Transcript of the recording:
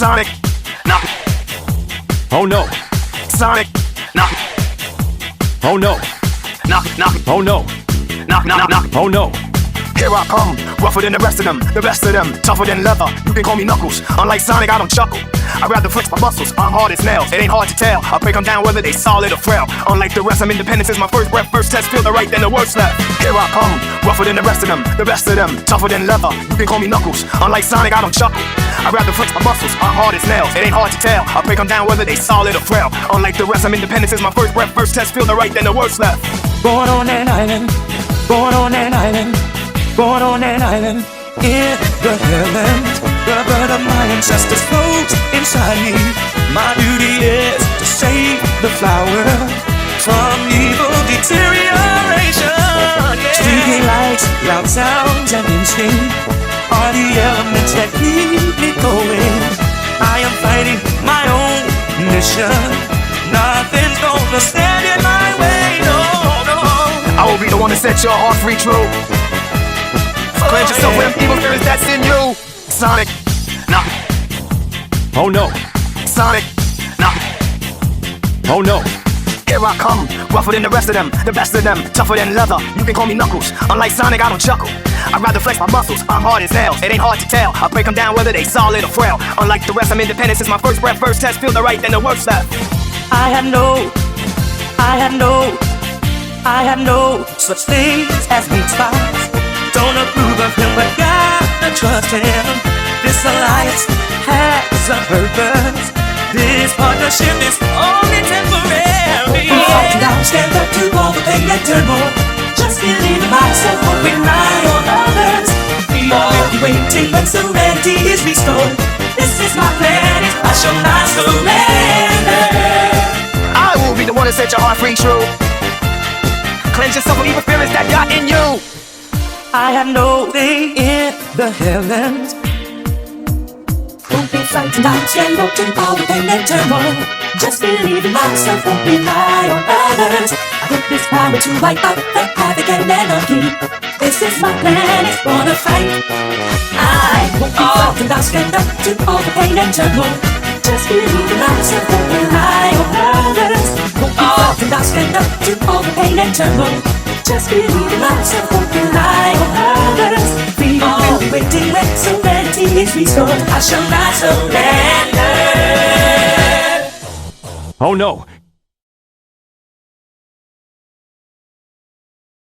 Sonic, knock. Oh no. Sonic, knock. Oh no. Knock, knock. Oh no. Knock, knock, knock. Oh no. Here I come, rougher than the rest of them, tougher than leather. You can call me Knuckles. Unlike Sonic, I don't chuckle. I'd rather flex my muscles, I'm hard as nails. It ain't hard to tell, I break them down whether they solid or frail. Unlike the rest, I'm independent since my first breath, first test, feel the right, then the worst left. Here I come, rougher than the rest of them, tougher than leather. You can call me Knuckles. Unlike Sonic, I don't chuckle. I'd rather flex my muscles, I'm hard as nails. It ain't hard to tell, I break them down whether they solid or frail. Unlike the rest, I'm independent since my first breath, first test, feel the right, then the worst left. Born on an island, born on an island, born on an island in the heavens. The blood of my ancestors flows inside me. My duty is to save the flower from evil deterioration. Streaking lights, loud sounds, and instinct are the elements that keep me going. I am fighting my own mission. Nothing's gonna stand in my way, no, no. I will be the one to set your heart free true. Cleanse yourself with them evil spirits that's in you. Sonic, knock. Oh no. Sonic, knock. Oh no. Here I come, rougher than the rest of them, tougher than leather. You can call me Knuckles. Unlike Sonic, I don't chuckle. I'd rather flex my muscles, I'm hard as nails. It ain't hard to tell, I break them down whether they solid or frail. Unlike the rest, I'm independent since my first breath, first test, feel the right, then the worst left. I had no such things as meat spots. Don't approve of him, but gotta trust him. This alliance has a purpose. This partnership is only temporary. Fight down, stand up to all the pain and turmoil. Just believe in myself, won't rely on others. We all be waiting when serenity is restored. This is my planet, I shall not surrender. I will be the one to set your heart free true. Cleanse yourself from evil spirits that got in you. I have no thing in the heavens. Won't be frightened, I'll stand up to all the pain and turmoil. Just believe in myself, won't rely on others. I got this power to wipe out the havoc and anarchy. This is my planet, wanna fight. I won't be frightened, I'll stand up to all the pain and turmoil. Just believe in myself, won't rely on others. Won't be frightened, I'll stand up to all the pain and turmoil. Just believe in myself, won't rely on others. We will be waiting when serenity is restored. I shall not surrender. Oh no.